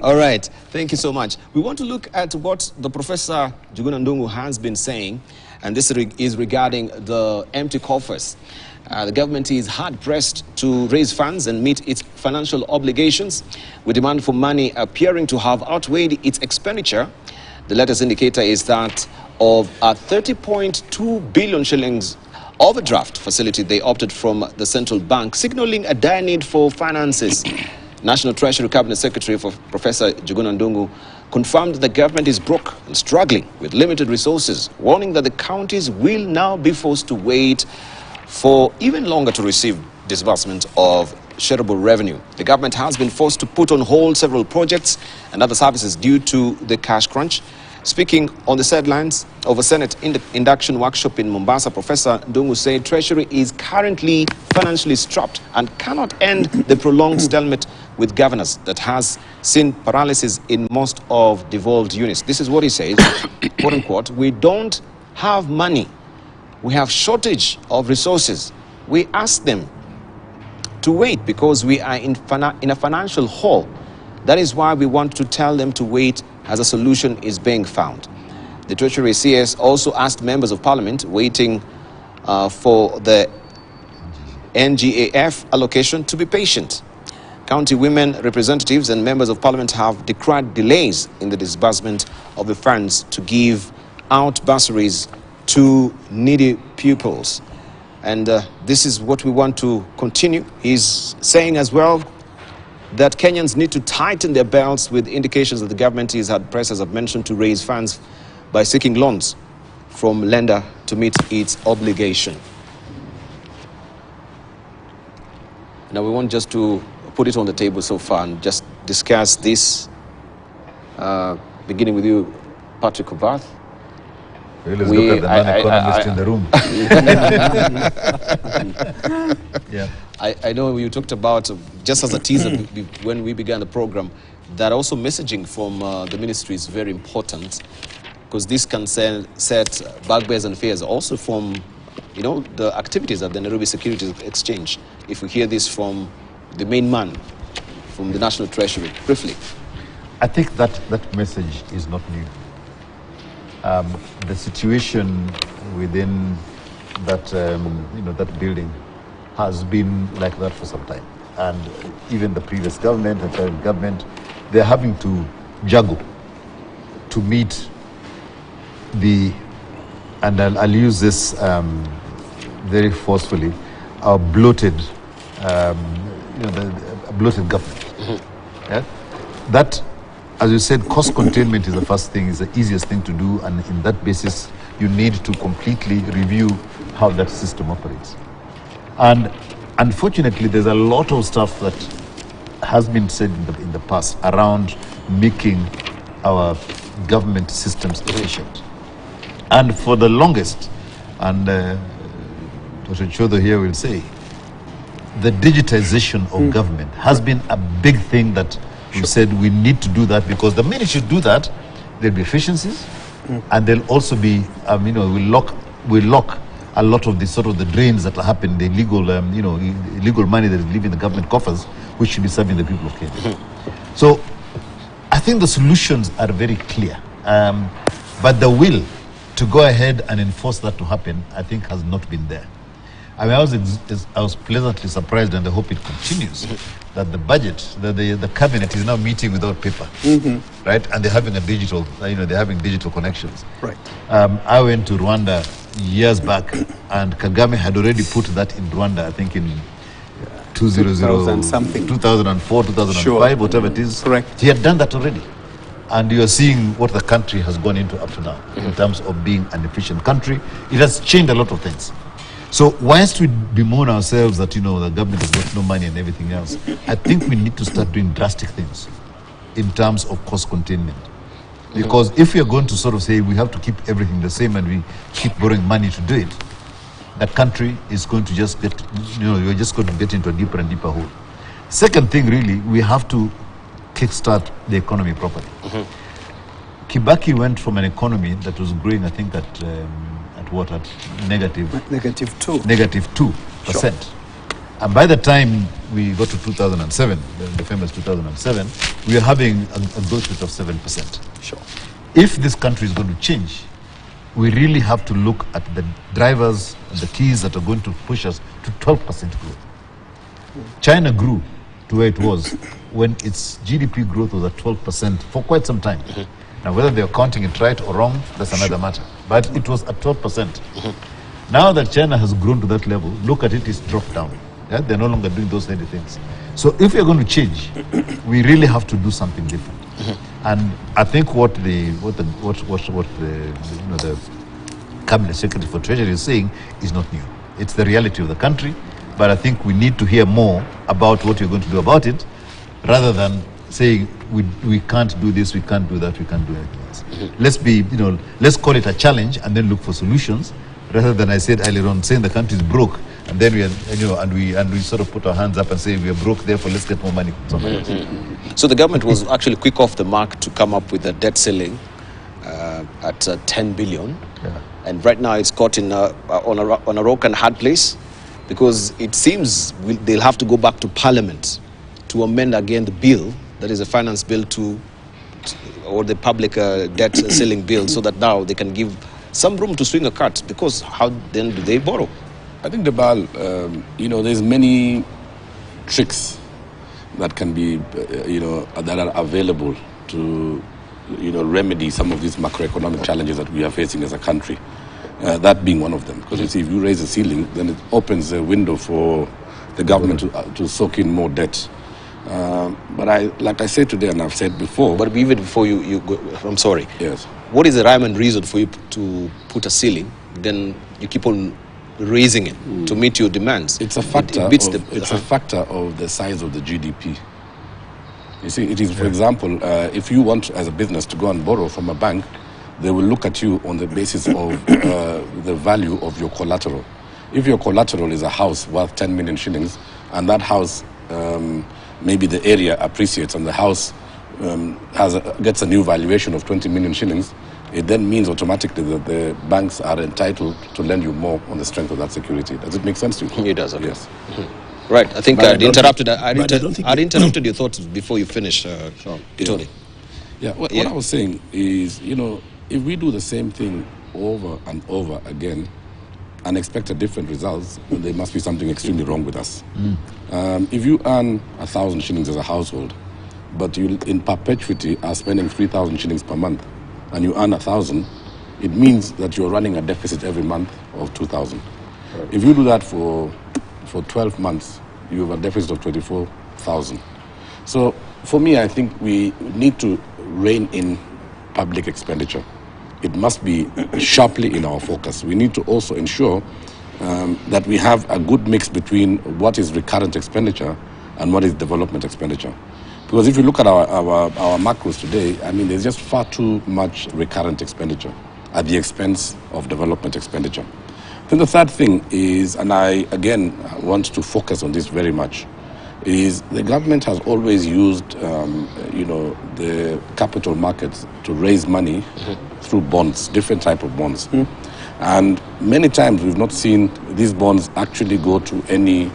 All right, thank you so much. We want to look at what the Professor Njuguna Ndung'u has been saying, and this is regarding the empty coffers. The government is hard-pressed to raise funds and meet its financial obligations, with demand for money appearing to have outweighed its expenditure. The latest indicator is that of a 30.2 billion shillings overdraft facility they opted from the central bank, signaling a dire need for finances. National Treasury Cabinet Secretary for Professor Njuguna Ndung'u confirmed the government is broke and struggling with limited resources, warning that the counties will now be forced to wait for even longer to receive disbursement of shareable revenue. The government has been forced to put on hold several projects and other services due to the cash crunch. Speaking on the sidelines of a Senate induction workshop in Mombasa, Professor Ndung'u said Treasury is currently financially strapped and cannot end the prolonged stalemate with governors that has seen paralysis in most of devolved units. This is what he says, quote unquote, "We don't have money. We have shortage of resources. We ask them to wait because we are in a financial hole. That is why we want to tell them to wait as a solution is being found." The Treasury CS also asked members of parliament waiting for the NGAF allocation to be patient. County women representatives and members of parliament have decried delays in the disbursement of the funds to give out bursaries to needy pupils. And this is what we want to continue. He's saying as well that Kenyans need to tighten their belts, with indications that the government is hard pressed, as I've mentioned, to raise funds by seeking loans from lender to meet its obligation. Now we want just to put it on the table so far and just discuss this, beginning with you, Patrick Obath. Well, let's look at the non-economist in the room. Yeah. I know you talked about, just as a teaser when we began the program, that also messaging from the ministry is very important, because this can set bugbears and fears also from, you know, the activities at the Nairobi Securities Exchange. If we hear this from the main man, from the National Treasury, briefly. I think that message is not new. The situation within that, that building has been like that for some time. And even the previous government and current government, they're having to juggle to meet the, and I'll use this very forcefully, our bloated, the bloated government. Mm-hmm. Yeah? That, as you said, cost containment is the first thing, is the easiest thing to do, and in that basis, you need to completely review how that system operates. And unfortunately, there's a lot of stuff that has been said in the past around making our government systems efficient. And for the longest, and Dr. Chodo here will say, the digitization of government has been a big thing that we said we need to do that, because the minute you do that, there'll be efficiencies, and there'll also be, we'll lock a lot of the sort of the drains that are happening, the illegal, illegal money that is leaving the government coffers, which should be serving the people of Kenya. So I think the solutions are very clear, but the will to go ahead and enforce that to happen, I think, has not been there. I mean, I was pleasantly surprised, and I hope it continues, that the budget, the cabinet is now meeting without paper, right? And they're having a digital, they're having digital connections. Right. I went to Rwanda years back, and Kagame had already put that in Rwanda, I think in 2004, 2005, sure. Whatever it is. Correct. He had done that already. And you are seeing what the country has gone into up to now, in terms of being an efficient country. It has changed a lot of things. So whilst we bemoan ourselves that, the government has got no money and everything else, I think we need to start doing drastic things in terms of cost containment. Because if we are going to sort of say we have to keep everything the same and we keep borrowing money to do it, the country is going to just get, you're just going to get into a deeper and deeper hole. Second thing, really, we have to kickstart the economy properly. Kibaki went from an economy that was growing, I think, at negative 2%. Sure. And by the time we got to 2007, the famous 2007, we are having a growth rate of 7%. Sure. If this country is going to change, we really have to look at the drivers and the keys that are going to push us to 12% growth. China grew to where it was when its GDP growth was at 12% for quite some time. Now, whether they're counting it right or wrong, that's another matter. But it was at 12%. Now that China has grown to that level, look at it, it's dropped down. Yeah? They're no longer doing those kind of things. So if we're going to change, we really have to do something different. And I think what the Cabinet Secretary for Treasury is saying is not new. It's the reality of the country. But I think we need to hear more about what you're going to do about it, rather than saying we can't do this, we can't do that, we can't do anything else. Let's call it a challenge and then look for solutions, rather than I said earlier on, saying the country is broke, and then we sort of put our hands up and say we are broke, therefore let's get more money from somewhere else. So the government was actually quick off the mark to come up with a debt ceiling at 10 billion, and right now it's caught in on a rock and hard place, because it seems they'll have to go back to Parliament to amend again the bill, that is a finance bill or the public debt ceiling bill, so that now they can give some room to swing a cut, because how then do they borrow? I think, Debal, there's many tricks that can be, that are available to, remedy some of these macroeconomic challenges that we are facing as a country. That being one of them. Because you see, if you raise the ceiling, then it opens a window for the government to soak in more debt. But like I said today, and I've said before... But even before you go, I'm sorry. Yes. What is the rhyme and reason for you to put a ceiling, then you keep on raising it to meet your demands? It's a factor, it's a factor of the size of the GDP. You see, it is, for example, if you want, as a business, to go and borrow from a bank, they will look at you on the basis of the value of your collateral. If your collateral is a house worth 10 million shillings, and that house, maybe the area appreciates, and the house gets a new valuation of 20 million shillings, it then means automatically that the banks are entitled to lend you more on the strength of that security. Does it make sense to you? It does, okay. Yes. Right, I think I interrupted your thoughts before you finish, Tony. Yeah, what I was saying is, if we do the same thing over and over again and expect a different results, then there must be something extremely wrong with us. If you earn 1,000 shillings as a household, but you in perpetuity are spending 3,000 shillings per month, and you earn 1,000, it means that you're running a deficit every month of 2,000. Right. If you do that for 12 months, you have a deficit of 24,000. So for me, I think we need to rein in public expenditure. It must be sharply in our focus. We need to also ensure that we have a good mix between what is recurrent expenditure and what is development expenditure. Because if you look at our macros today, I mean, there's just far too much recurrent expenditure at the expense of development expenditure. Then the third thing is, and I, again, want to focus on this very much, is the government has always used, the capital markets to raise money through bonds, different type of bonds. And many times we've not seen these bonds actually go to any,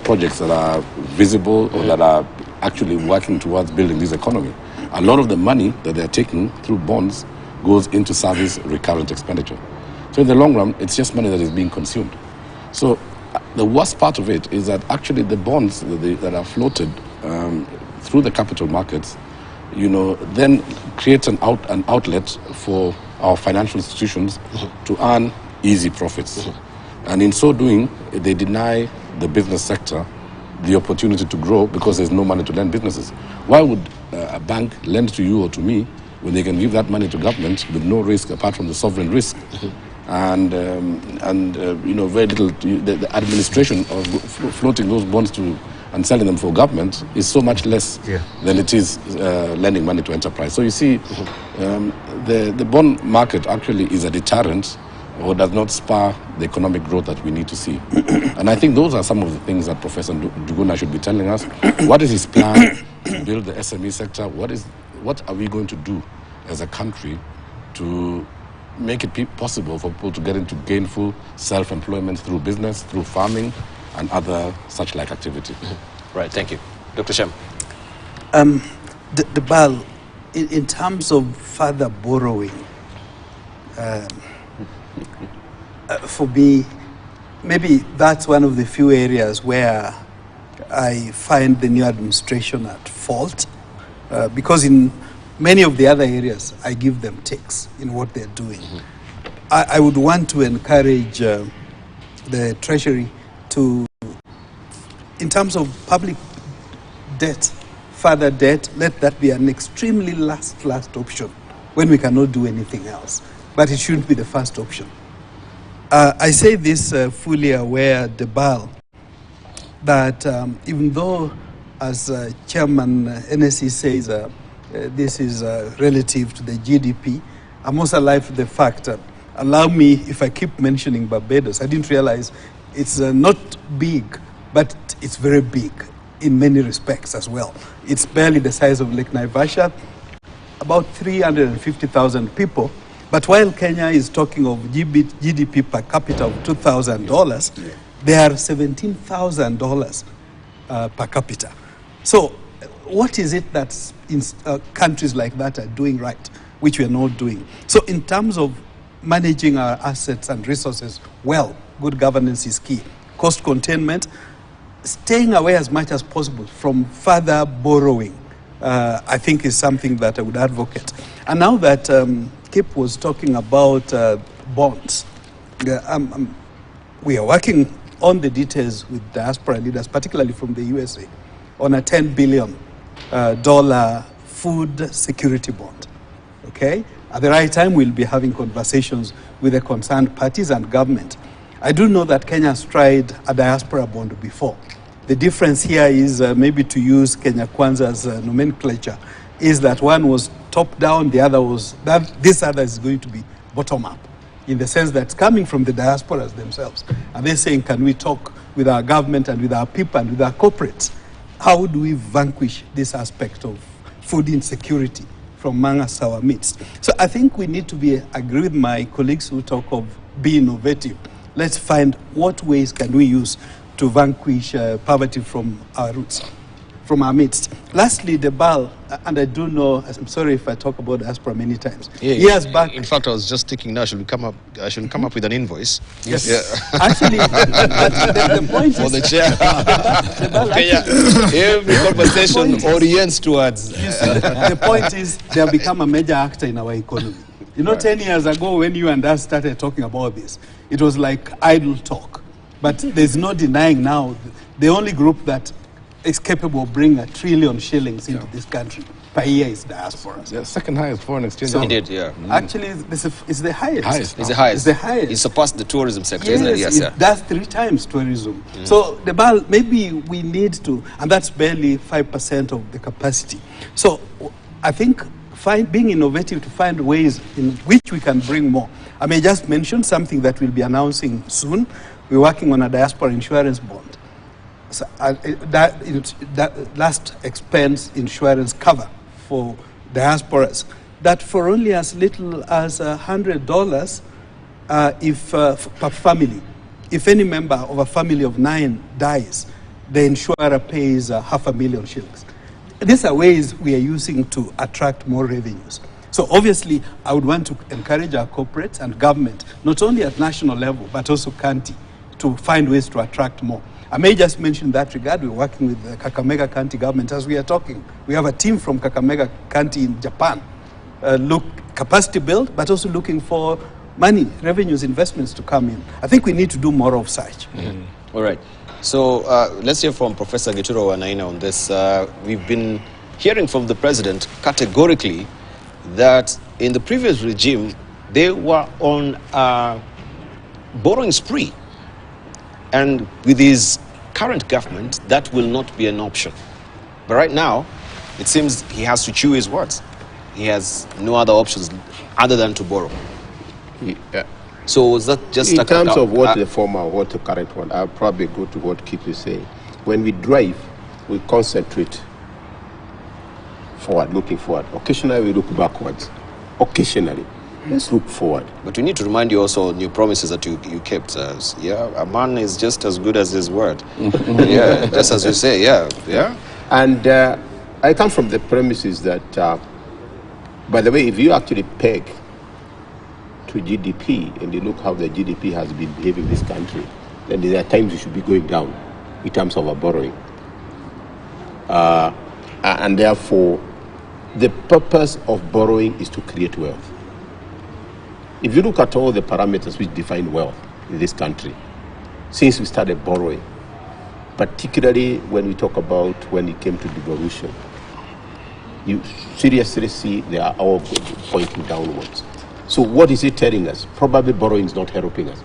projects that are visible or that are actually working towards building this economy. A lot of the money that they're taking through bonds goes into service recurrent expenditure. So in the long run, it's just money that is being consumed. So the worst part of it is that actually the bonds that are floated through the capital markets, then create an outlet for our financial institutions to earn easy profits. And in so doing, they deny the business sector the opportunity to grow because there's no money to lend businesses. Why would a bank lend to you or to me when they can give that money to government with no risk apart from the sovereign risk? And very little, the administration of floating those bonds and selling them for government is so much less than it is lending money to enterprise. So you see, the bond market actually is a deterrent or does not spur the economic growth that we need to see. And I think those are some of the things that Professor Njuguna should be telling us. What is his plan to build the SME sector? What are we going to do as a country to make it possible for people to get into gainful self-employment through business, through farming, and other such-like activity. Right, thank you. Dr. Shem. The BAL, in terms of further borrowing, for me, maybe that's one of the few areas where I find the new administration at fault, because in many of the other areas, I give them ticks in what they're doing. I would want to encourage the Treasury to, in terms of public debt, further debt, let that be an extremely last option when we cannot do anything else. But it shouldn't be the first option. I say this fully aware, the BAL, that even though, as Chairman NSE says, this is relative to the GDP, I'm also alive to the fact, allow me, if I keep mentioning Barbados, I didn't realize it's not big, but it's very big in many respects as well. It's barely the size of Lake Naivasha, about 350,000 people. But while Kenya is talking of GDP per capita of $2,000, there are $17,000 per capita. So what is it that in countries like that are doing right, which we are not doing? So in terms of managing our assets and resources well, good governance is key. Cost containment, staying away as much as possible from further borrowing, I think is something that I would advocate. And now that Kip was talking about bonds, we are working on the details with diaspora leaders, particularly from the USA, on a $10 billion food security bond. Okay? At the right time, we'll be having conversations with the concerned parties and government. I do know that Kenya has tried a diaspora bond before. The difference here is, maybe to use Kenya Kwanza's nomenclature, is that one was top-down, the other was, this other is going to be bottom-up, in the sense that it's coming from the diasporas themselves. And they're saying, can we talk with our government and with our people and with our corporates? How do we vanquish this aspect of food insecurity from among us, our midst? So I think we need to agree with my colleagues who talk of being innovative. Let's find what ways can we use to vanquish poverty from our roots, from our midst. Lastly, the BAL, and I do know, I'm sorry if I talk about diaspora many times. Years back. In fact, I was just thinking now, should we come up with an invoice? Yes. Yeah. Actually, the point is... For the chair. Every conversation orients towards... The point is, they have become a major actor in our economy. You know, 10 years ago, when you and us started talking about this, it was like idle talk. But there's no denying now, the only group that is capable of bringing $1 trillion shillings into this country per year is diaspora. Yeah, second highest foreign exchange. So, did, yeah. Actually, this is the highest. It's the highest. It's the highest. It surpassed the tourism sector, yes, isn't it? Yes, that's 3 times tourism. So the BAL, maybe we need to, and that's barely 5% of the capacity. So I think being innovative to find ways in which we can bring more. I may just mention something that we'll be announcing soon. We're working on a diaspora insurance bond. So, that last expense insurance cover for diasporas, that for only as little as $100 per family. If any member of a family of 9 dies, the insurer pays $500,000 shillings. These are ways we are using to attract more revenues. So obviously, I would want to encourage our corporates and government, not only at national level, but also county, to find ways to attract more. I may just mention in that regard, we're working with the Kakamega County government as we are talking. We have a team from Kakamega County in Japan, capacity build, but also looking for money, revenues, investments to come in. I think we need to do more of such. All right. So let's hear from Professor Gituro Wanaina on this. We've been hearing from the president categorically that in the previous regime, they were on a borrowing spree. And with his current government, that will not be an option. But right now, it seems he has to chew his words. He has no other options other than to borrow. Yeah. So is that just in terms of what the former, what the current one, I'll probably go to what Kip is saying. When we drive, we concentrate forward, looking forward. Occasionally, we look backwards. Occasionally. Let's look forward. But we need to remind you also on your promises that you kept. A man is just as good as his word. Yeah, just as you say, yeah. And I come from the premises that, by the way, if you actually peg to GDP and you look how the GDP has been behaving in this country, then there are times you should be going down in terms of our borrowing. And therefore, the purpose of borrowing is to create wealth. If you look at all the parameters which define wealth in this country, since we started borrowing, particularly when we talk about when it came to devolution, you seriously see they are all pointing downwards. So what is it telling us? Probably borrowing is not helping us.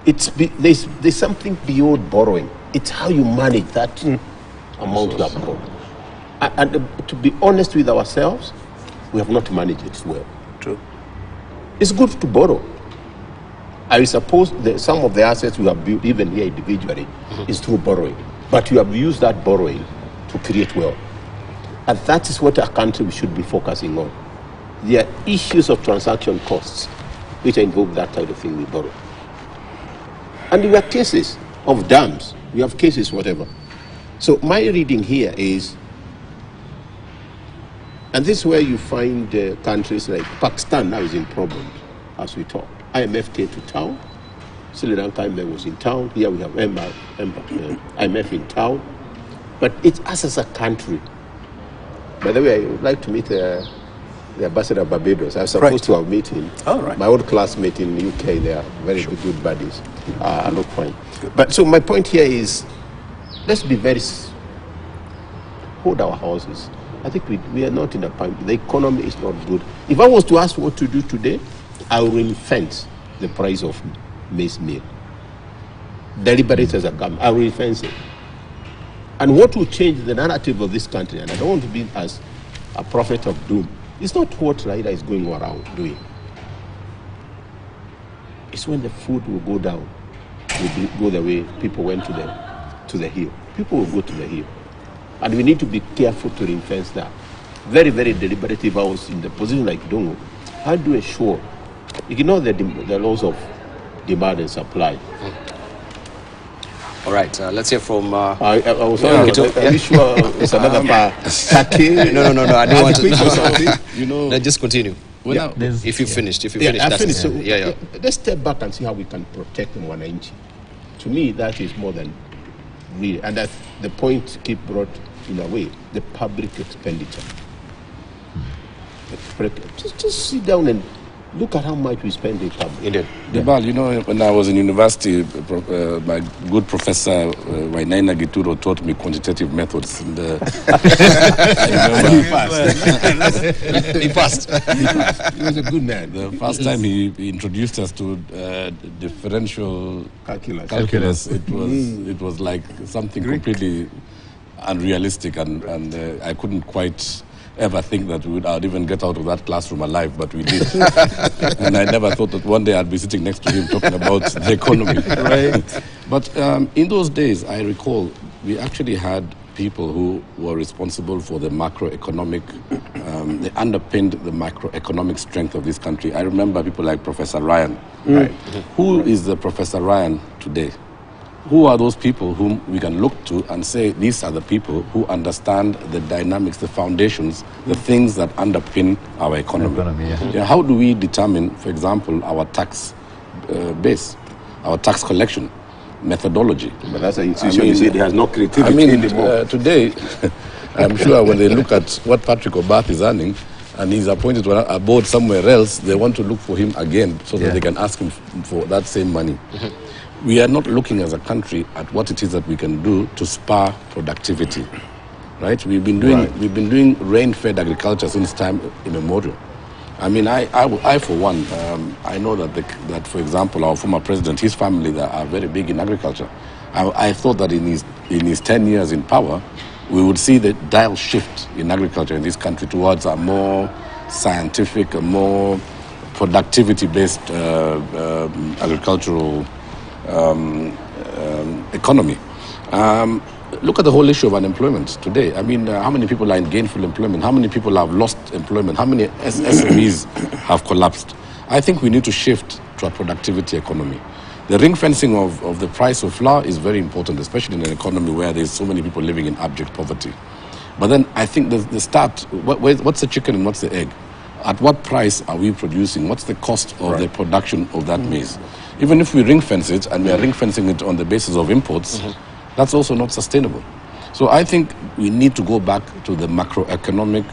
There's something beyond borrowing. It's how you manage that amount you have borrowed. And to be honest with ourselves, we have not managed it well. True. It's good to borrow. I suppose that some of the assets we have built, even here individually, is through borrowing. But you have used that borrowing to create wealth. And that is what a country should be focusing on. There are issues of transaction costs, which involve that kind of thing we borrow. And we have cases of dams. We have cases, whatever. So my reading here is, and this is where you find countries like Pakistan now is in problems as we talk. IMF came to town. Sri Lanka IMF was in town. Here we have IMF in town. But it's us as a country. By the way, I would like to meet the ambassador of Barbados. I was supposed to have met him. Oh, right. My old classmate in the UK, they are very good buddies. I look fine. But so my point here is, let's be hold our horses. I think we are not in a point. The economy is not good. If I was to ask what to do today, I will ring-fence the price of maize meal. Deliberate as a government, I will ring-fence it. And what will change the narrative of this country, and I don't want to be as a prophet of doom, it's not what Raila is going around doing. It's when the food will go down, will go the way people went to the hill. People will go to the hill. And we need to be careful to ring-fence that. Very, very deliberate. If I was in the position like Dongo, how do you ensure, ignore the laws of demand and supply. All right, let's hear from... I was sorry, are you sure it's another part? No, I don't want to... You know... Let's just continue. Well, if you finished, I finished. So, let's step back and see how we can protect the Mwananchi. To me, that is more than real. And that's the point Kip brought in a way, the public expenditure. Just sit down and look at how much we spend in public. Debal, you know, when I was in university, my good professor Wainaina Gituro taught me quantitative methods. And, he passed. He was a good man. The first time he introduced us to differential calculus, it was like something completely unrealistic, and I couldn't quite ever think that I'd even get out of that classroom alive, but we did. And I never thought that one day I'd be sitting next to him talking about the economy. Right. But in those days, I recall we actually had people who were responsible for the macroeconomic, they underpinned the macroeconomic strength of this country. I remember people like Professor Ryan. Right. Who is the Professor Ryan today? Who are those people whom we can look to and say, these are the people who understand the dynamics, the foundations, the things that underpin our economy? How do we determine, for example, our tax base, our tax collection methodology? But that's an institution you said it has no creativity anymore. Today, I'm sure when they look at what Patrick Obath is earning, and he's appointed to a board somewhere else, they want to look for him again so that they can ask him for that same money. We are not looking as a country at what it is that we can do to spur productivity, right? We've been doing rain-fed agriculture since time immemorial. I mean, I for one, I know that for example, our former president, his family are very big in agriculture. I thought that in his 10 years in power, we would see the dial shift in agriculture in this country towards a more scientific, a more productivity-based agricultural economy. look at the whole issue of unemployment today. I mean, how many people are in gainful employment? How many people have lost employment? How many SMEs have collapsed? I think we need to shift to a productivity economy. The ring fencing of the price of flour is very important, especially in an economy where there's so many people living in abject poverty. But then I think the start, what's the chicken and what's the egg? At what price are we producing? What's the cost of the production of that maize? Even if we ring fence it, and we are ring fencing it on the basis of imports, that's also not sustainable. So I think we need to go back to the macroeconomic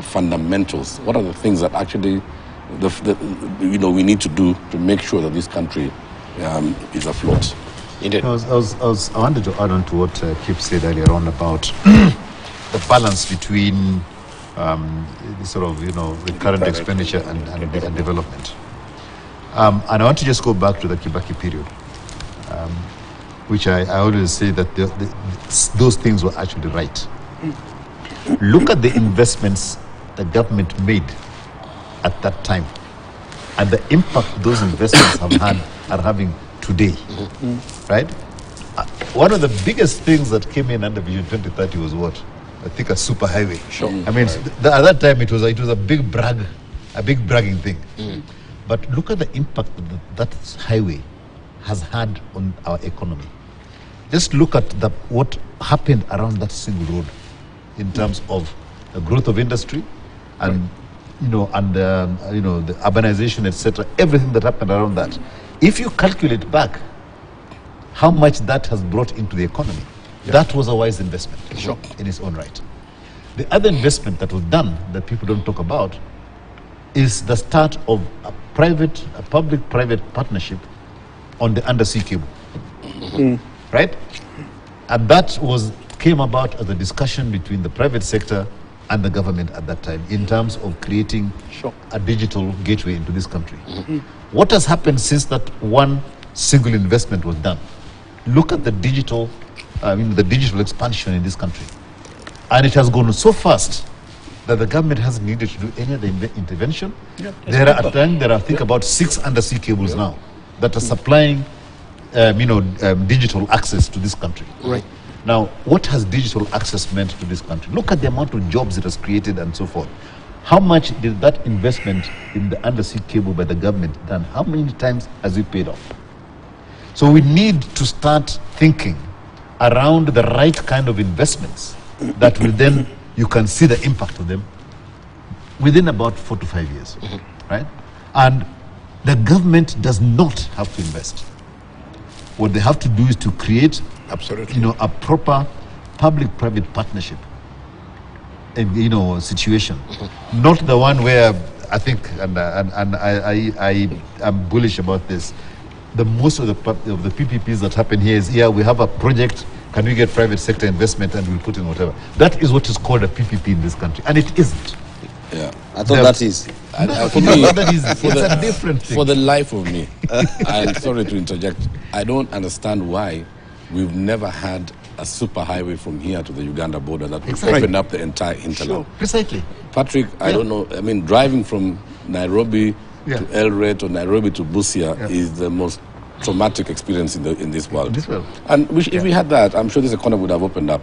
fundamentals. What are the things that actually we need to do to make sure that this country is afloat? Indeed. I wanted to add on to what Kip said earlier on about the balance between the current expenditure and development. And I want to just go back to the Kibaki period, which I always say that those things were actually right. Look at the investments the government made at that time and the impact those investments are having today, right? One of the biggest things that came in under Vision 2030 was what? I think a super highway. Sure. I mean, at that time it was a big bragging thing. But look at the impact that highway has had on our economy. Just look at what happened around that single road in terms of the growth of industry and the urbanization, etc. Everything that happened around that. If you calculate back how much that has brought into the economy, that was a wise investment in its own right. The other investment that was done that people don't talk about is the start of a public-private partnership on the undersea cable, right? And that came about as a discussion between the private sector and the government at that time in terms of creating a digital gateway into this country. What has happened since that one single investment was done? Look at the digital expansion in this country. And it has gone so fast that the government hasn't needed to do any other intervention. There are, I think, about 6 undersea cables now that are supplying digital access to this country. Right. Now, what has digital access meant to this country? Look at the amount of jobs it has created and so forth. How much did that investment in the undersea cable by the government done? How many times has it paid off? So we need to start thinking around the right kind of investments that will then, you can see the impact of them within about 4 to 5 years, right? And the government does not have to invest. What they have to do is to create a proper public-private partnership situation, not the one where I think, and I am bullish about this. The most of the PPPs that happen here is, we have a project, can we get private sector investment and we'll put in whatever. That is what is called a PPP in this country, and it isn't. Yeah, I thought that is. For me, it's a different thing. For the life of me, I'm sorry to interject, I don't understand why we've never had a super highway from here to the Uganda border that would open up the entire hinterland. Precisely. Patrick, I don't know, I mean, driving from Nairobi to Eldoret or Nairobi to Busia is the most traumatic experience in this world. And if we had that, I'm sure this economy would have opened up.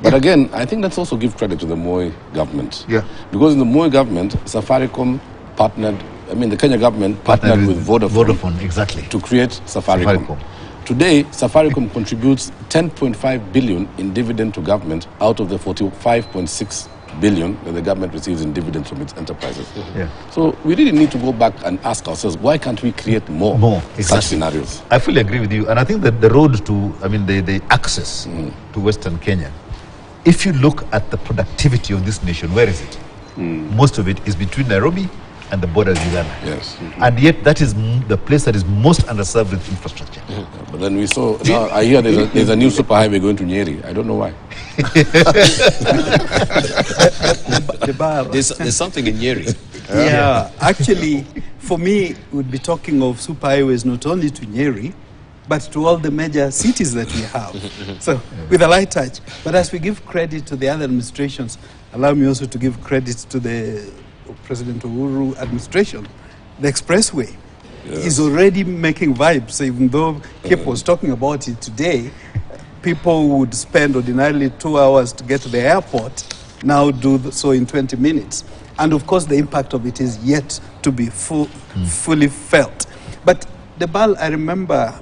But again, I think let's also give credit to the Moi government. Because in the Moi government, Safaricom partnered, the Kenya government partnered with Vodafone exactly, to create Safaricom. Today, Safaricom contributes 10.5 billion in dividend to government out of the 45.6 billion that the government receives in dividends from its enterprises. So we really need to go back and ask ourselves, why can't we create more such scenarios? I fully agree with you. And I think that the road to, the access to Western Kenya, if you look at the productivity of this nation, where is it? Most of it is between Nairobi and the border of Uganda. Yes. And yet that is the place that is most underserved with infrastructure. But then we saw, now I hear there's a new superhighway going to Nyeri. I don't know why. There's something in Nyeri. Actually, for me, we'd be talking of superhighways not only to Nyeri, but to all the major cities that we have. So, with a light touch. But as we give credit to the other administrations, allow me also to give credit to the President Uhuru administration. The expressway is already making vibes, even though Kip was talking about it today. people would spend ordinarily 2 hours to get to the airport, now do so in 20 minutes. And of course, the impact of it is yet to be fully felt. But Debal, I remember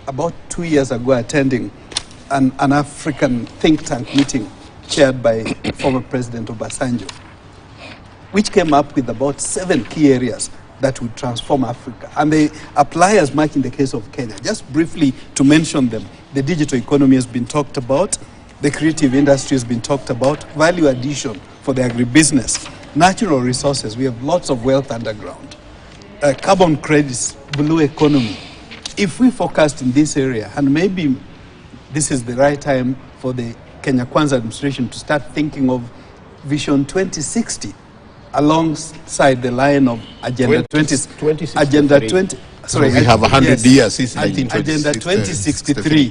about 2 years ago attending an African think tank meeting chaired by former President Obasanjo, which came up with about 7 key areas that would transform Africa. And they apply as much in the case of Kenya. Just briefly to mention them, the digital economy has been talked about, the creative industry has been talked about, value addition for the agribusiness, natural resources, we have lots of wealth underground, carbon credits, blue economy. If we focused in this area, and maybe this is the right time for the Kenya Kwanza administration to start thinking of Vision 2060 alongside the line of Agenda 20. Agenda 20. Sorry, so we have 100 years since Agenda 2063.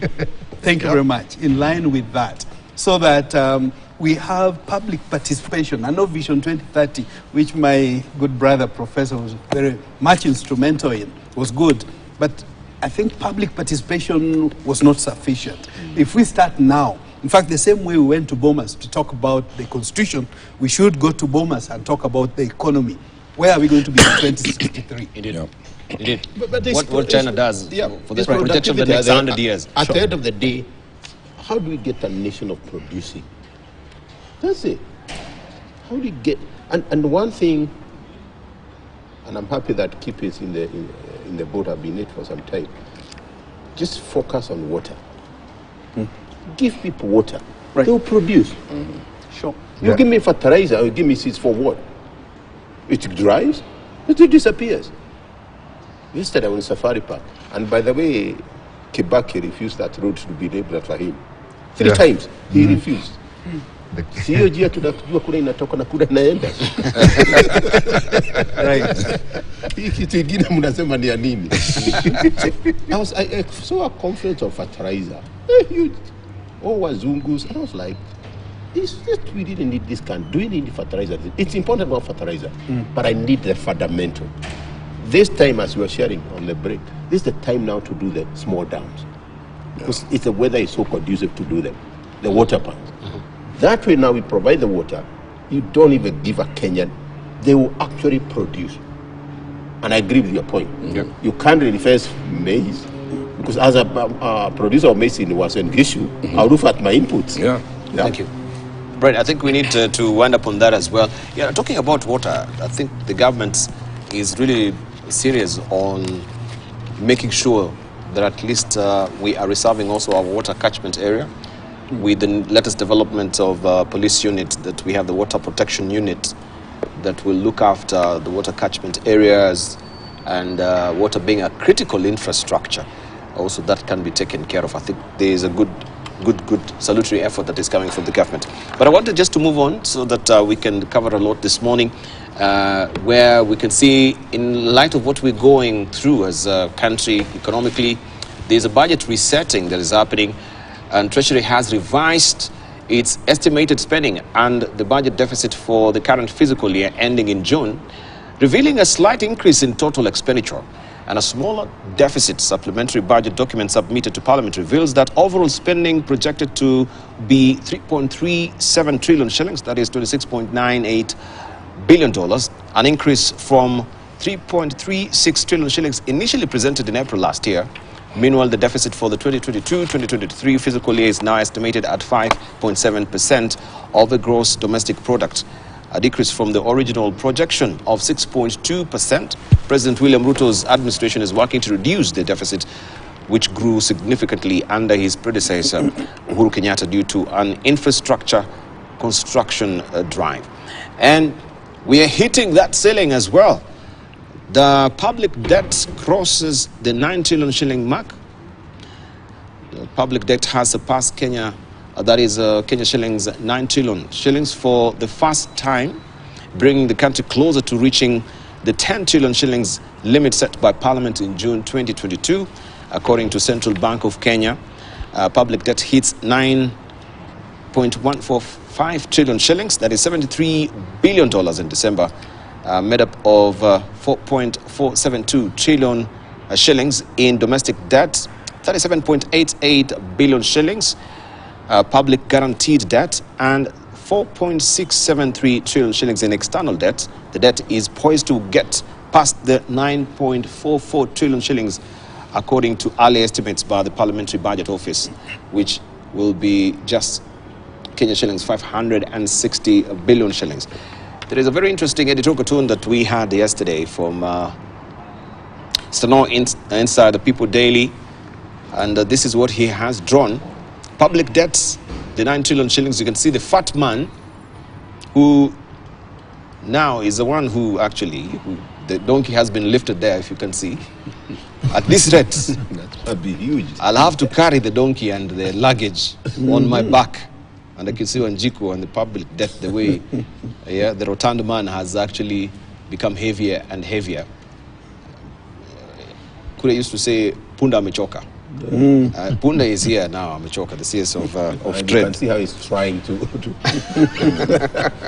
Thank you very much. In line with that, so that we have public participation. I know Vision 2030, which my good brother Professor was very much instrumental in, was good, but I think public participation was not sufficient. If we start now, in fact, the same way we went to Bomas to talk about the constitution, we should go to Bomas and talk about the economy. Where are we going to be in 2063? Indeed. Yeah. Indeed. But what China does for this projection of the next 100 years. At the end of the day, how do we get a nation of producing? That's it. How do you get... And one thing, and I'm happy that keepers in the boat have been it for some time, just focus on water. Give people water. Right. They'll produce. Sure. You give me fertilizer, or you give me seeds for what? It dries, it disappears. Yesterday I was in Safari Park, and by the way, Kibaki refused that road to be labeled for him. 3 times, he refused. Sio jia tunajua kule inatoka na kule naenda. Right. Hii kitu ingine mnasema ni ya nini? I saw a conference of fertilizer. Huge. All wazungus. And I was like, it's just, we didn't need this kind. Do we need the fertilizer? It's important about fertilizer, but I need the fundamental. This time, as we were sharing on the break, this is the time now to do the small dams. Because it's the weather is so conducive to do them. The water pumps. That way now we provide the water. You don't even give a Kenyan. They will actually produce. And I agree with your point. You can't really face maize. Because as a producer of maize in was an issue, I'll look at my inputs. Thank you. Right, I think we need to wind up on that as well. Yeah, talking about water, I think the government is really serious on making sure that at least we are reserving also our water catchment area. With the latest development of police unit, that we have the water protection unit that will look after the water catchment areas, and water being a critical infrastructure, also that can be taken care of. I think there is a good salutary effort that is coming from the government. But I wanted just to move on so that we can cover a lot this morning, where we can see, in light of what we're going through as a country economically, there's a budget resetting that is happening, and Treasury has revised its estimated spending and the budget deficit for the current fiscal year ending in June, revealing a slight increase in total expenditure and a smaller deficit. Supplementary budget document submitted to Parliament reveals that overall spending projected to be 3.37 trillion shillings, that is $26.98 billion, an increase from 3.36 trillion shillings initially presented in April last year. Meanwhile, the deficit for the 2022-2023 fiscal year is now estimated at 5.7% of the gross domestic product, a decrease from the original projection of 6.2%. President William Ruto's administration is working to reduce the deficit, which grew significantly under his predecessor, Uhuru Kenyatta, due to an infrastructure construction drive. And we are hitting that ceiling as well. The public debt crosses the 9 trillion shilling mark. The public debt has surpassed Kenya, that is Kenya shillings, 9 trillion shillings for the first time, bringing the country closer to reaching the 10 trillion shillings limit set by Parliament in June 2022. According to Central Bank of Kenya, public debt hits 9.145 trillion shillings, that is $73 billion in December, made up of 4.472 trillion shillings in domestic debt, 37.88 billion shillings public guaranteed debt and 4.673 trillion shillings in external debt. The debt is poised to get past the 9.44 trillion shillings, according to early estimates by the Parliamentary Budget Office, which will be just Kenya shillings 560 billion shillings. There is a very interesting editorial cartoon that we had yesterday from Stano inside the People Daily, and this is what he has drawn. Public debts, the 9 trillion shillings. You can see the fat man who now is the one who actually, the donkey has been lifted there, if you can see. At this rate, that would be huge. I'll have to carry the donkey and the luggage on my back. And I can see Wanjiku on the public debt, the way the rotund man has actually become heavier and heavier. Kure used to say, Punda amechoka. Punda is here now, amechoka, the CS of and trade. You can see how he's trying to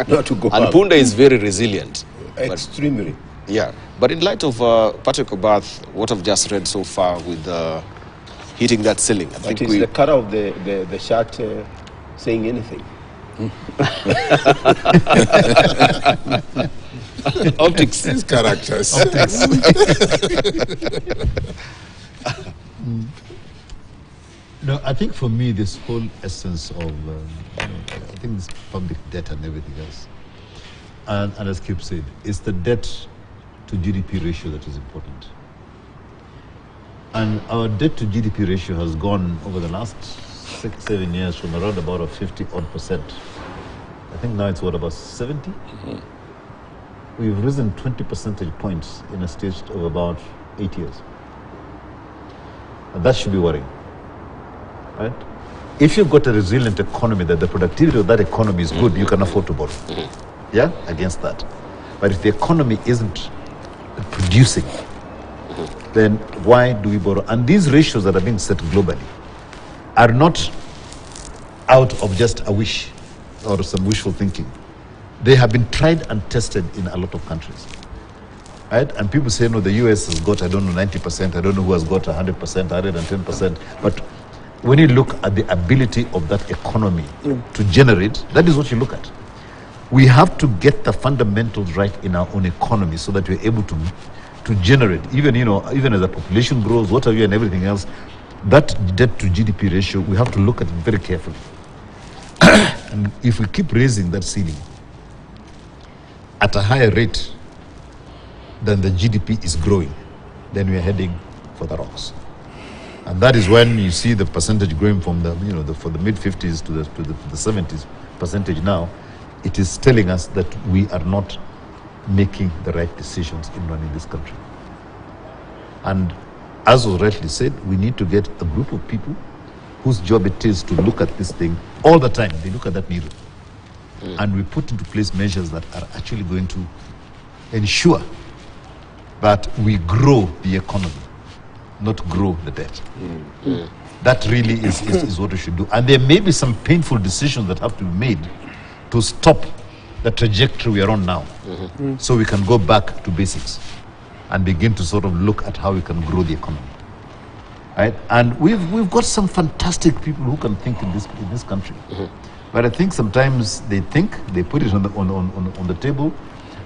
not to go And up. Punda is very resilient. Extremely. Yeah, but in light of Patrick Obath, what I've just read so far with hitting that ceiling, I think But is the color of the shirt saying anything? optics. His characters. No, I think for me, this whole essence of, I think this public debt and everything else, and as Kip said, it's the debt to GDP ratio that is important. And our debt to GDP ratio has gone over the last 6-7 years from around about a 50-odd%. I think now it's what, about 70? We've risen 20 percentage points in a stage of about 8 years. And that should be worrying. Right? If you've got a resilient economy, that the productivity of that economy is good, you can afford to borrow. Yeah, against that. But if the economy isn't producing, then why do we borrow? And these ratios that are being set globally are not out of just a wish or some wishful thinking. They have been tried and tested in a lot of countries. Right? And people say, no, the US has got, I don't know, 90%, I don't know who has got 100%, 110%. But when you look at the ability of that economy to generate, that is what you look at. We have to get the fundamentals right in our own economy so that we're able to generate, even as the population grows, what have you, and everything else. That debt to GDP ratio, we have to look at it very carefully. And if we keep raising that ceiling at a higher rate than the GDP is growing, then we are heading for the rocks. And that is when you see the percentage growing from the mid-50s to the 70s percentage now. It is telling us that we are not making the right decisions in running this country. And as was rightly said, we need to get a group of people whose job it is to look at this thing all the time. They look at that mirror. And we put into place measures that are actually going to ensure that we grow the economy, not grow the debt. That really is what we should do. And there may be some painful decisions that have to be made to stop the trajectory we are on now, so we can go back to basics and begin to sort of look at how we can grow the economy. Right? And we've got some fantastic people who can think in this country. But I think sometimes they put it on the table,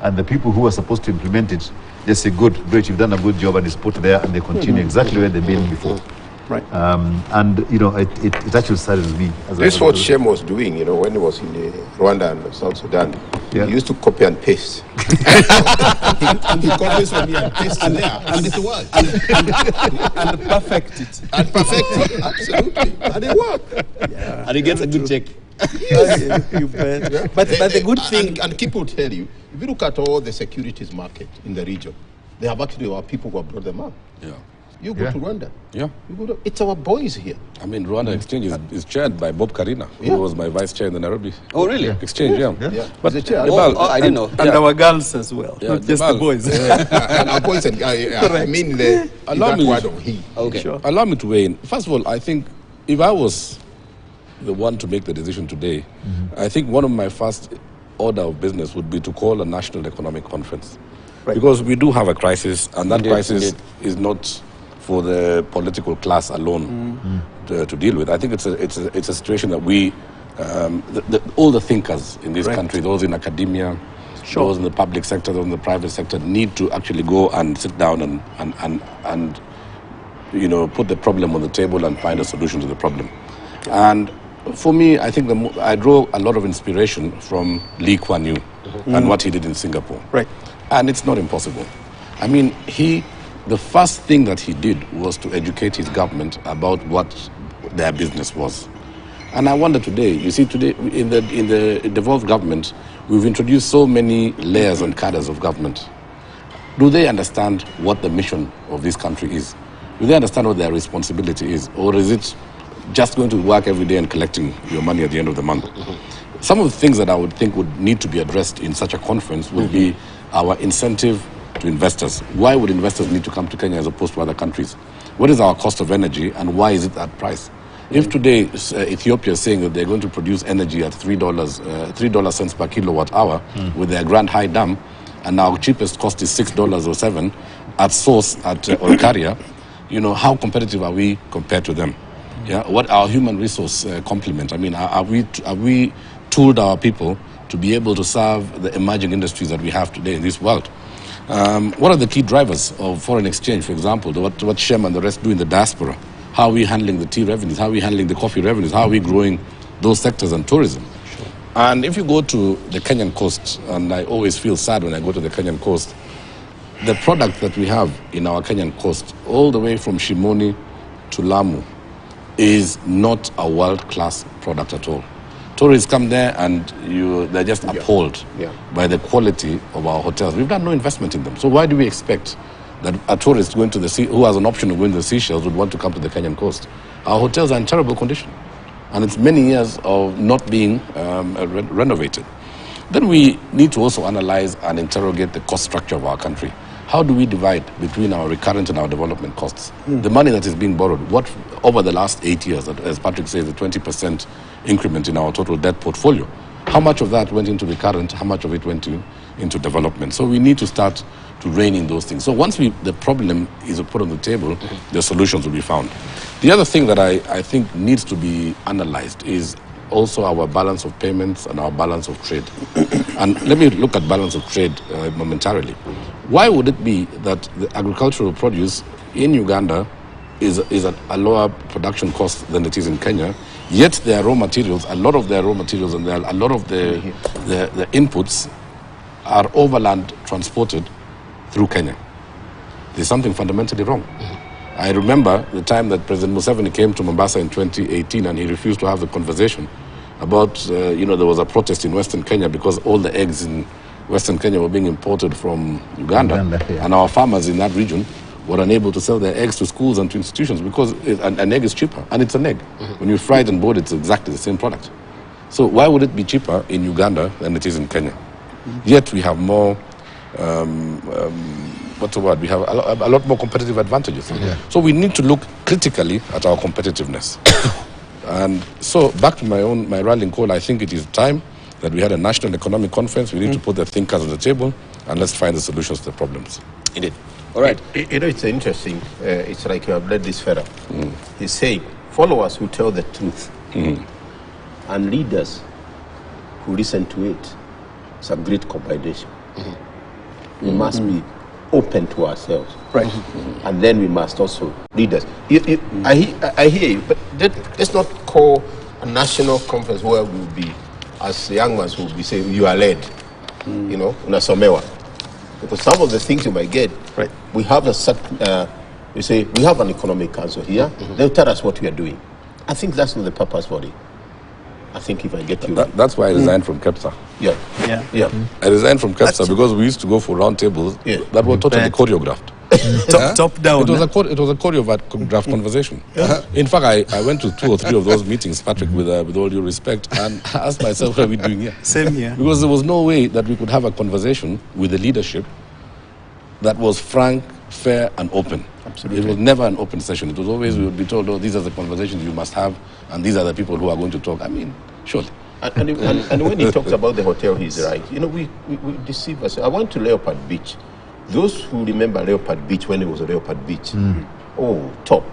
and the people who are supposed to implement it, they say, good, great, you've done a good job, and it's put there, and they continue exactly where they've been before. Right. And it actually started with me. This is what Shem was doing, when he was in Rwanda and South Sudan. Yeah. He used to copy and paste. And he copies from here and pastes in there. And it worked. And perfect it. And perfect it. Absolutely. And it worked. Yeah. And he gets a good check. You bet. Yeah. But the good thing... And people tell you, if you look at all the securities market in the region, they have actually our people who have brought them up. Yeah. You go to Rwanda. Yeah. You go to, it's our boys here. I mean, Rwanda Exchange is chaired by Bob Karina, who was my vice chair in the Nairobi Oh, really? Exchange. Yeah. But the chair. I didn't know. And our girls as well, not just the boys. And our boys and I mean Allow that me- word of he. Okay. Sure. Allow me to weigh in. First of all, I think if I was the one to make the decision today, I think one of my first order of business would be to call a national economic conference. Right. Because we do have a crisis, and that Indeed, crisis indeed. is not for the political class alone to deal with. I think it's a situation that we, all the thinkers in this country, those in academia, those in the public sector, those in the private sector, need to actually go and sit down and you know, put the problem on the table and find a solution to the problem. And for me, I think I draw a lot of inspiration from Lee Kuan Yew and what he did in Singapore. Right. And it's not impossible. I mean, the first thing that he did was to educate his government about what their business was. And I wonder today, you see, today in the devolved government, we've introduced so many layers and cadres of government. Do they understand what the mission of this country is? Do they understand what their responsibility is? Or is it just going to work every day and collecting your money at the end of the month? Some of the things that I would think would need to be addressed in such a conference would be our incentive to investors. Why would investors need to come to Kenya as opposed to other countries? What is our cost of energy and why is it that price? If today Ethiopia is saying that they're going to produce energy at $3 cents per kilowatt hour with their Grand High Dam, and our cheapest cost is $6 or $7 at source at Olkaria, you know, how competitive are we compared to them? Yeah, what our human resource complement? I mean, are we tooled our people to be able to serve the emerging industries that we have today in this world? What are the key drivers of foreign exchange, for example? What Shem and the rest do in the diaspora? How are we handling the tea revenues? How are we handling the coffee revenues? How are we growing those sectors and tourism? Sure. And if you go to the Kenyan coast, and I always feel sad when I go to the Kenyan coast, the product that we have in our Kenyan coast, all the way from Shimoni to Lamu, is not a world-class product at all. Tourists come there and they're just appalled by the quality of our hotels. We've done no investment in them. So why do we expect that a tourist going to the sea, who has an option of going to the Seychelles, would want to come to the Kenyan coast? Our hotels are in terrible condition. And it's many years of not being renovated. Then we need to also analyze and interrogate the cost structure of our country. How do we divide between our recurrent and our development costs? The money that is being borrowed, what over the last 8 years, as Patrick says, the 20% increment in our total debt portfolio, how much of that went into recurrent, how much of it went into development? So we need to start to rein in those things. So once the problem is put on the table, the solutions will be found. The other thing that I think needs to be analyzed is also our balance of payments and our balance of trade. And let me look at balance of trade momentarily. Why would it be that the agricultural produce in Uganda is at a lower production cost than it is in Kenya, yet their raw materials, a lot of their raw materials and a lot of the inputs are overland transported through Kenya? There's something fundamentally wrong. I remember the time that President Museveni came to Mombasa in 2018 and he refused to have the conversation about, there was a protest in Western Kenya because all the eggs in Western Kenya were being imported from Uganda and our farmers in that region were unable to sell their eggs to schools and to institutions because an egg is cheaper, and it's an egg. When you fry it and boil it, it's exactly the same product. So why would it be cheaper in Uganda than it is in Kenya? Yet we have more, we have a lot more competitive advantages. So we need to look critically at our competitiveness. And so back to my rallying call, I think it is time that we had a national economic conference. We need to put the thinkers on the table and let's find the solutions to the problems. Indeed. All right. It's interesting. It's like you have led this fellow. He's saying, followers who tell the truth and leaders who listen to it. It's a great combination. We must be open to ourselves. Right. And then we must also lead us. I hear you, but let's not call a national conference where we'll be, as young ones will be saying, you are led, unasomewa. Because some of the things you might get, we have a certain, we say, we have an economic council here, they'll tell us what we are doing. I think that's not the purpose for it. I think if I get you... That's why I resigned from KEPSA. I resigned from KEPSA because we used to go for round tables that were totally choreographed. Top down. It was a choreographed conversation. In fact, I went to 2 or 3 of those meetings, Patrick, with all due respect, and asked myself, what are we doing here? Same here. Because there was no way that we could have a conversation with the leadership that was frank, fair, and open. Absolutely. It was never an open session. It was always, we would be told, these are the conversations you must have, and these are the people who are going to talk. I mean, surely. And when he talks about the hotel, he's right. We deceive us. I went to Leopard Beach. Those who remember Leopard Beach when it was a Leopard Beach, oh, top.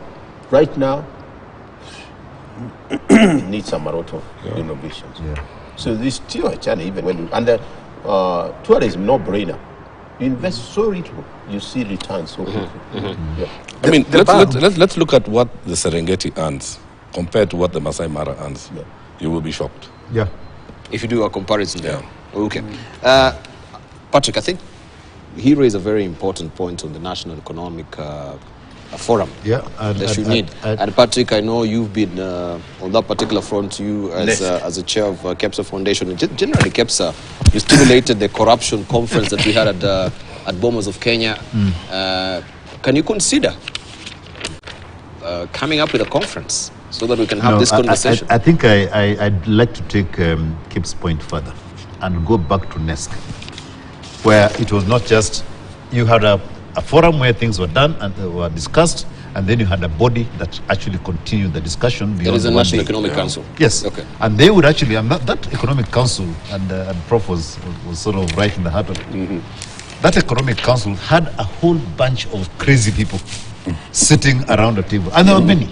Right now, it needs a lot of innovations. Yeah. So there's still a challenge, even when and the tourism, no-brainer. You invest so little, you see returns so quickly. Yeah. I mean, let's look at what the Serengeti earns compared to what the Masai Mara earns. Yeah. You will be shocked. Yeah. If you do a comparison there. Okay. Patrick, I think he raised a very important point on the National Economic Forum. Yeah. That you need. And Patrick, I know you've been on that particular front, you as a chair of KEPSA Foundation. Generally, KEPSA, you stimulated the corruption conference that we had at Bomas of Kenya. Can you consider coming up with a conference so that we can have this conversation? I think I'd like to take Kip's point further and go back to NESC, where it was not just you had a forum where things were done and were discussed, and then you had a body that actually continued the discussion beyond. There is a National Economic Council. Yes. Okay. And they would actually, and that Economic Council, and Prof was sort of right in the heart of it. That Economic Council had a whole bunch of crazy people sitting around a table, and there were many.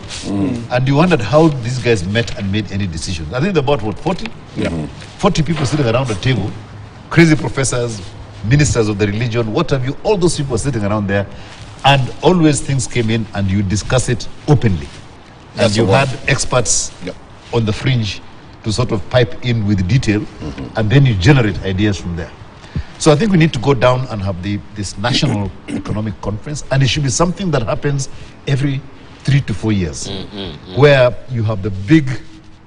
And you wondered how these guys met and made any decisions. I think they're about, what, 40? Yeah. 40 people sitting around a table, crazy professors, ministers of the religion, what have you, all those people were sitting around there, and always things came in and you discuss it openly. And you had experts on the fringe to sort of pipe in with detail, and then you generate ideas from there. So I think we need to go down and have this National Economic Conference, and it should be something that happens every 3 to 4 years, where you have the big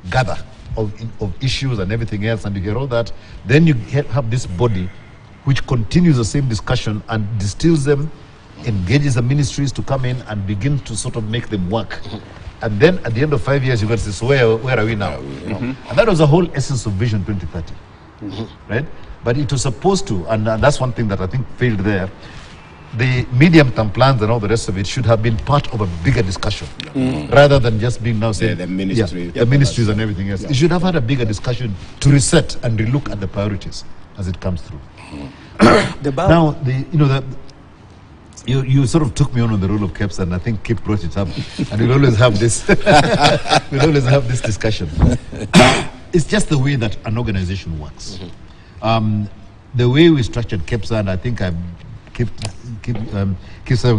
gather of issues and everything else, and you hear all that. Then you have this body which continues the same discussion and distills them, engages the ministries to come in and begin to sort of make them work. And then at the end of 5 years, you're going to say, so where are we now? And that was the whole essence of Vision 2030, right? But it was supposed to, and that's one thing that I think failed there. The medium-term plans and all the rest of it should have been part of a bigger discussion, rather than just being now saying the ministry, the ministries and everything else. It should have had a bigger discussion to reset and relook at the priorities as it comes through. Now, you sort of took me on the role of KEPSA, and I think Kip brought it up, and we'll always have this. We'll always have this discussion. It's just the way that an organization works. The way we structured KEPSA, and I think Kip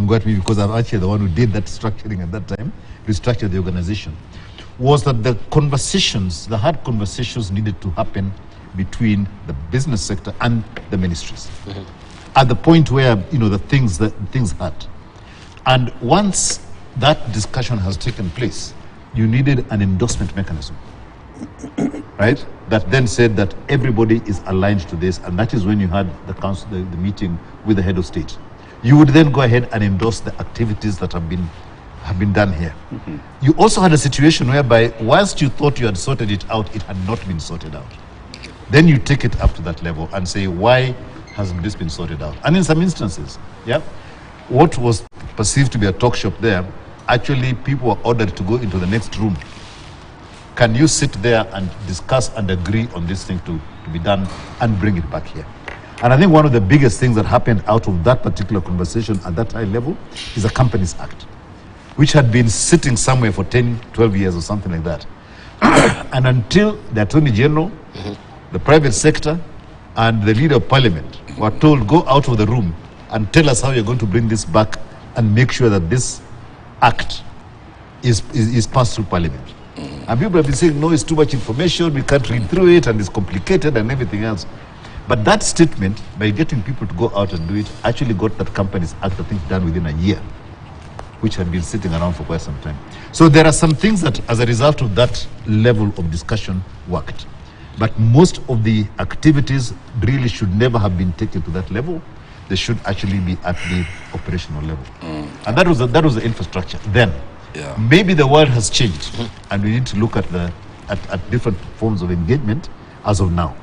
got me because I'm actually the one who did that structuring at that time. We structured the organization. Was that the conversations, the hard conversations, needed to happen between the business sector and the ministries, at the point where the things hurt. And once that discussion has taken place, you needed an endorsement mechanism, right? That then said that everybody is aligned to this, and that is when you had the council, the meeting with the head of state. You would then go ahead and endorse the activities that have been done here. You also had a situation whereby, whilst you thought you had sorted it out, it had not been sorted out. Then you take it up to that level and say, why hasn't this been sorted out? And in some instances, what was perceived to be a talk shop there, actually people were ordered to go into the next room. Can you sit there and discuss and agree on this thing to be done and bring it back here? And I think one of the biggest things that happened out of that particular conversation at that high level is the Companies Act, which had been sitting somewhere for 10, 12 years or something like that. And until the Attorney General, the private sector, and the Leader of Parliament were told, go out of the room and tell us how you're going to bring this back and make sure that this act is passed through Parliament. And people have been saying, no, it's too much information, we can't read through it, and it's complicated and everything else. But that statement, by getting people to go out and do it, actually got that Companies Act, I think, done within a year, which had been sitting around for quite some time. So there are some things that, as a result of that level of discussion, worked. But most of the activities really should never have been taken to that level. They should actually be at the operational level. And that was the infrastructure then. Maybe the world has changed, and we need to look at different forms of engagement as of now.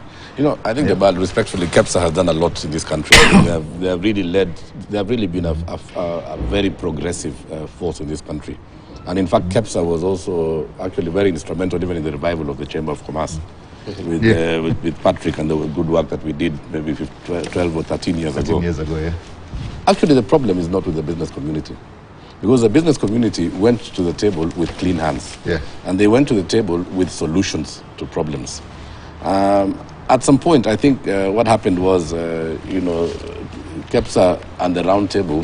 I think about respectfully, KEPSA has done a lot in this country. They have really been a very progressive force in this country. And in fact, KEPSA was also actually very instrumental even in the revival of the Chamber of Commerce. With Patrick and the good work that we did maybe 12 or 13 years ago. 13 years ago, Actually, the problem is not with the business community. Because the business community went to the table with clean hands. Yeah. And they went to the table with solutions to problems. At some point, I think what happened was, KEPSA and the round table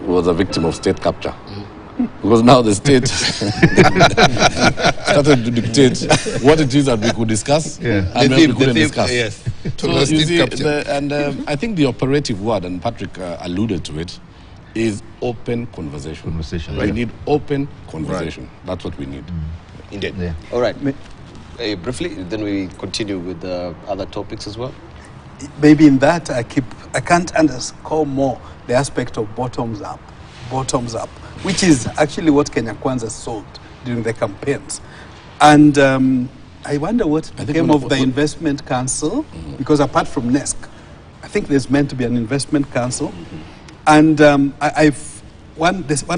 was a victim of state capture. Because now the state started to dictate what it is that we could discuss and what we couldn't discuss. Yes. So you see, I think the operative word, and Patrick alluded to it, is open conversation. We need open conversation. Right. That's what we need. Indeed. Yeah. All right. Briefly, then we continue with the other topics as well. Maybe in that I can't underscore more the aspect of bottoms up, which is actually what Kenya Kwanza sold during the campaigns. And I wonder what became of the investment council, because apart from NESC, I think there's meant to be an investment council. And one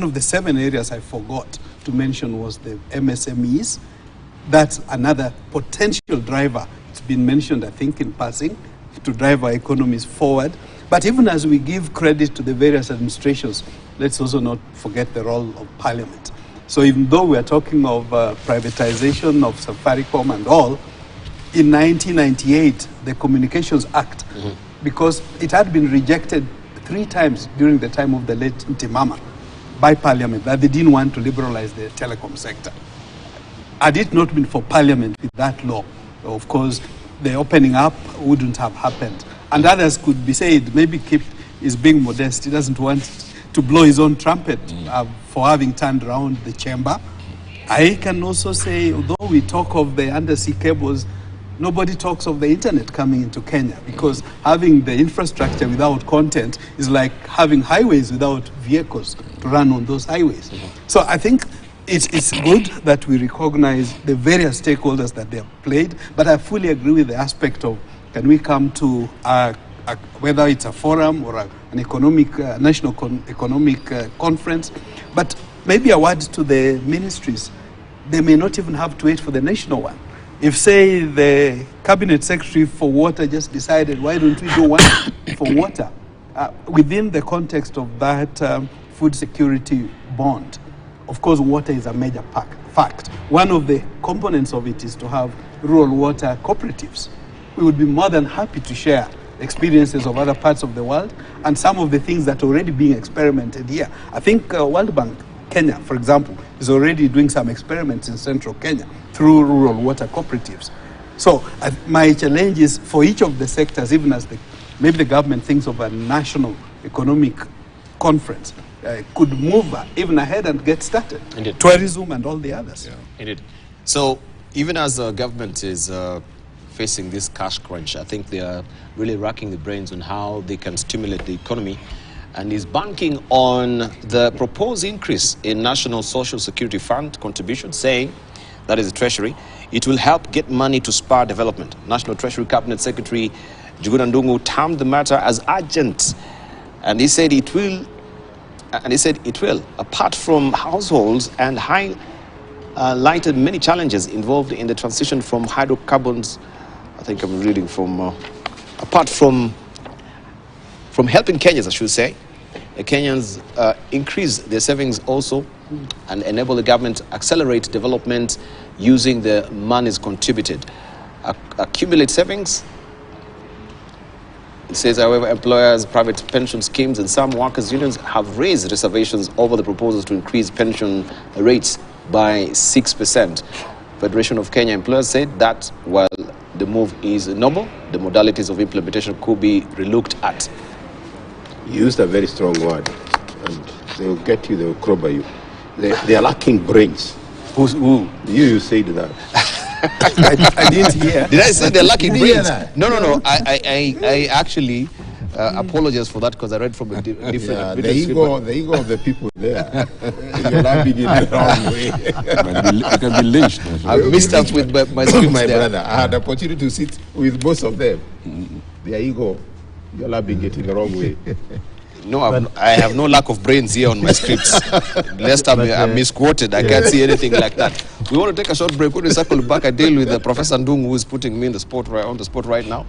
of the 7 areas I forgot to mention was the MSMEs. That's another potential driver. It's been mentioned, I think, in passing, to drive our economies forward. But even as we give credit to the various administrations, let's also not forget the role of Parliament. So even though we are talking of privatization of Safaricom and all, in 1998, the Communications Act, because it had been rejected 3 times during the time of the late Ntimama by Parliament, that they didn't want to liberalize the telecom sector. Had it not been for Parliament with that law, of course, the opening up wouldn't have happened. And others could be said, maybe Kip is being modest. He doesn't want to blow his own trumpet for having turned around the chamber. I can also say, although we talk of the undersea cables, nobody talks of the internet coming into Kenya, because having the infrastructure without content is like having highways without vehicles to run on those highways. So I think it's good that we recognize the various stakeholders that they have played, but I fully agree with the aspect of, can we come to whether it's a forum or an economic, national economic conference, but maybe a word to the ministries. They may not even have to wait for the national one. If, say, the Cabinet Secretary for Water just decided, why don't we do one for water? Within the context of that food security bond, of course, water is a major fact. One of the components of it is to have rural water cooperatives. We would be more than happy to share experiences of other parts of the world and some of the things that are already being experimented here. I think World Bank Kenya, for example, is already doing some experiments in central Kenya through rural water cooperatives. So my challenge is for each of the sectors, even as maybe the government thinks of a national economic conference, could move even ahead and get started. Indeed. Tourism and all the others. Yeah. Indeed. So even as the government is facing this cash crunch, I think they are really racking the brains on how they can stimulate the economy, and is banking on the proposed increase in National Social Security Fund contribution, saying, that is the Treasury, it will help get money to spur development. National Treasury Cabinet Secretary Njuguna Ndung'u termed the matter as urgent, and he said it will, apart from households, and highlighted many challenges involved in the transition from hydrocarbons. I think I'm reading from, apart from helping Kenyans, I should say, Kenyans increase their savings also and enable the government to accelerate development using the monies contributed. Accumulate savings. It says, however, employers, private pension schemes, and some workers' unions have raised reservations over the proposals to increase pension rates by 6%. Federation of Kenya Employers said that while the move is noble, the modalities of implementation could be relooked at. You used a very strong word, and they will get you, they will crowbar you. They are lacking brains. Who? You said that. I didn't hear. Did I say they're lacking brains? No. I actually apologize for that, because I read from a different... the ego of the people there. You're laughing in the wrong way. You can be lynched. I've missed up with my scripts my there. brother. I had the opportunity to sit with most of them. Their ego, you're laughing it in the wrong way. No, I have no lack of brains here on my scripts. Lest I'm misquoted, I can't see anything like that. We want to take a short break. When we circle back, I deal with Professor Ndung'u, who is putting me on the spot right now.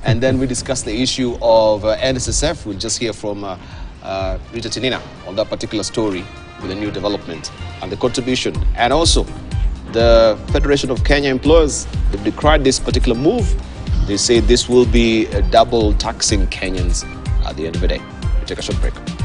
And then we discuss the issue of NSSF. We'll just hear from Rita Tinina on that particular story with the new development and the contribution. And also, the Federation of Kenya Employers, they've decried this particular move. They say this will be double taxing Kenyans at the end of the day. We take a short break.